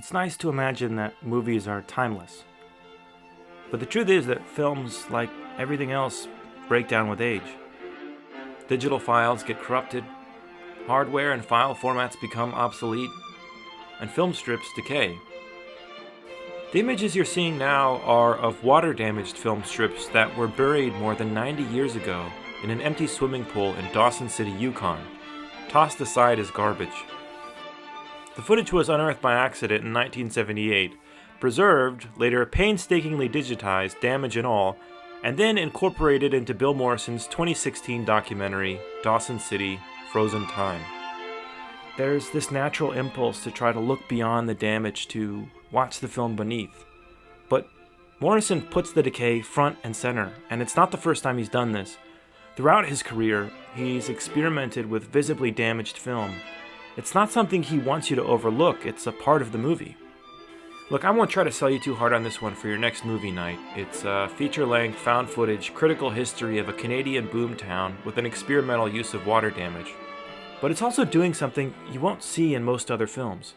It's nice to imagine that movies are timeless. But the truth is that films, like everything else, break down with age. Digital files get corrupted, hardware and file formats become obsolete, and film strips decay. The images you're seeing now are of water-damaged film strips that were buried more than 90 years ago in an empty swimming pool in Dawson City, Yukon, tossed aside as garbage. The footage was unearthed by accident in 1978, preserved, later painstakingly digitized, damage and all, and then incorporated into Bill Morrison's 2016 documentary, Dawson City, Frozen Time. There's this natural impulse to try to look beyond the damage, to watch the film beneath. But Morrison puts the decay front and center, and it's not the first time he's done this. Throughout his career, he's experimented with visibly damaged film. It's not something he wants you to overlook, it's a part of the movie. Look, I won't try to sell you too hard on this one for your next movie night. It's a feature-length, found-footage, critical history of a Canadian boomtown with an experimental use of water damage. But it's also doing something you won't see in most other films.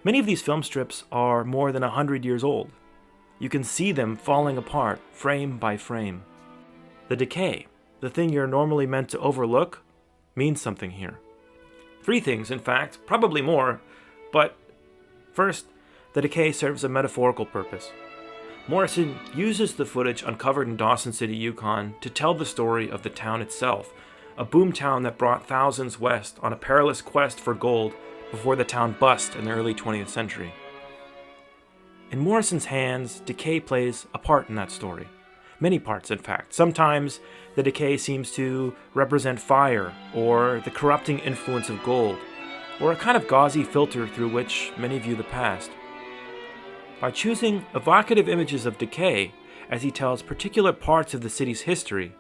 Many of these film strips are more than 100 years old. You can see them falling apart, frame by frame. The decay, the thing you're normally meant to overlook, means something here. 3 things, in fact, probably more, but first, the decay serves a metaphorical purpose. Morrison uses the footage uncovered in Dawson City, Yukon, to tell the story of the town itself, a boomtown that brought thousands west on a perilous quest for gold before the town bust in the early 20th century. In Morrison's hands, decay plays a part in that story. Many parts, in fact. Sometimes the decay seems to represent fire, or the corrupting influence of gold, or a kind of gauzy filter through which many view the past. By choosing evocative images of decay as he tells particular parts of the city's history,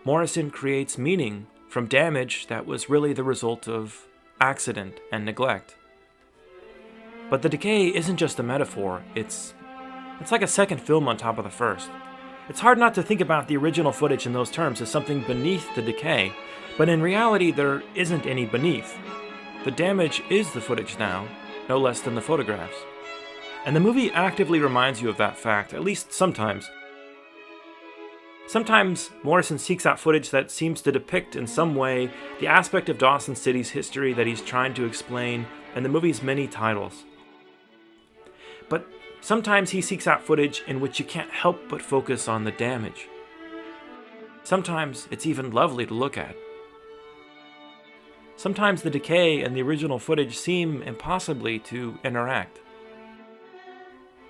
Morrison creates meaning from damage that was really the result of accident and neglect. But the decay isn't just a metaphor, it's like a second film on top of the first. It's hard not to think about the original footage in those terms as something beneath the decay, but in reality there isn't any beneath. The damage is the footage now, no less than the photographs. And the movie actively reminds you of that fact, at least sometimes. Sometimes Morrison seeks out footage that seems to depict in some way the aspect of Dawson City's history that he's trying to explain in the movie's many titles. But sometimes he seeks out footage in which you can't help but focus on the damage. Sometimes it's even lovely to look at. Sometimes the decay and the original footage seem impossibly to interact.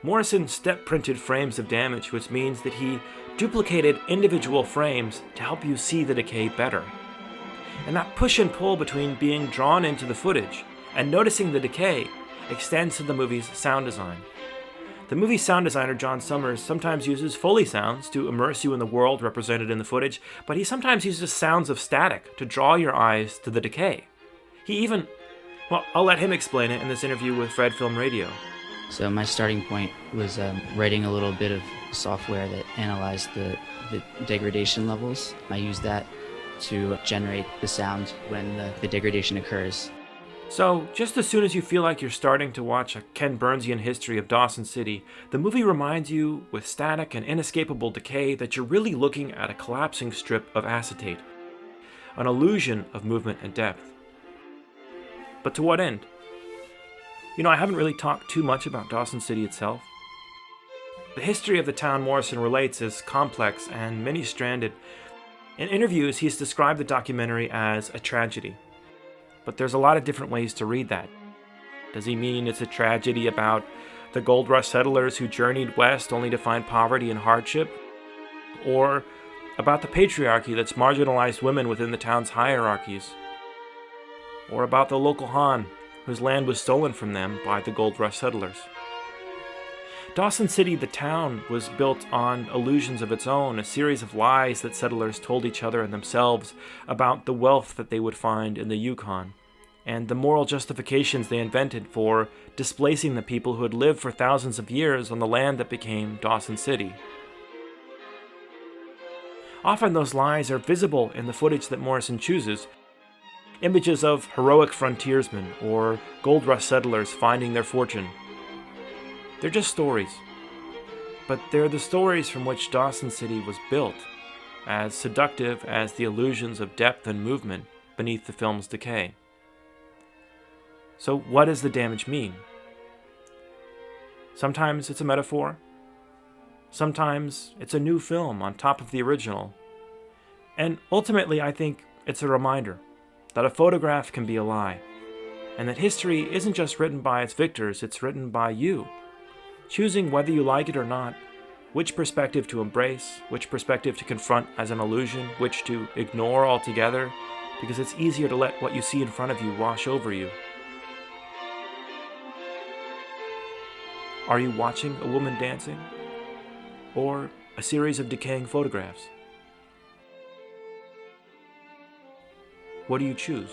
Morrison step-printed frames of damage, which means that he duplicated individual frames to help you see the decay better. And that push and pull between being drawn into the footage and noticing the decay extends to the movie's sound design. The movie's sound designer, John Summers, sometimes uses Foley sounds to immerse you in the world represented in the footage, but he sometimes uses sounds of static to draw your eyes to the decay. He even... Well, I'll let him explain it in this interview with Fred Film Radio. So my starting point was writing a little bit of software that analyzed the degradation levels. I used that to generate the sound when the degradation occurs. So, just as soon as you feel like you're starting to watch a Ken Burnsian history of Dawson City, the movie reminds you, with static and inescapable decay, that you're really looking at a collapsing strip of acetate, an illusion of movement and depth. But to what end? You know, I haven't really talked too much about Dawson City itself. The history of the town Morrison relates is complex and many-stranded. In interviews, he's described the documentary as a tragedy. But there's a lot of different ways to read that. Does he mean it's a tragedy about the gold rush settlers who journeyed west only to find poverty and hardship? Or about the patriarchy that's marginalized women within the town's hierarchies? Or about the local Han, whose land was stolen from them by the gold rush settlers? Dawson City, the town, was built on illusions of its own, a series of lies that settlers told each other and themselves about the wealth that they would find in the Yukon, and the moral justifications they invented for displacing the people who had lived for thousands of years on the land that became Dawson City. Often those lies are visible in the footage that Morrison chooses. Images of heroic frontiersmen or gold rush settlers finding their fortune, They're just stories. But they're the stories from which Dawson City was built, as seductive as the illusions of depth and movement beneath the film's decay. So what does the damage mean? Sometimes it's a metaphor. Sometimes it's a new film on top of the original. And ultimately, I think it's a reminder that a photograph can be a lie, and that history isn't just written by its victors, it's written by you, choosing whether you like it or not, which perspective to embrace, which perspective to confront as an illusion, which to ignore altogether, because it's easier to let what you see in front of you wash over you. Are you watching a woman dancing? Or a series of decaying photographs? What do you choose?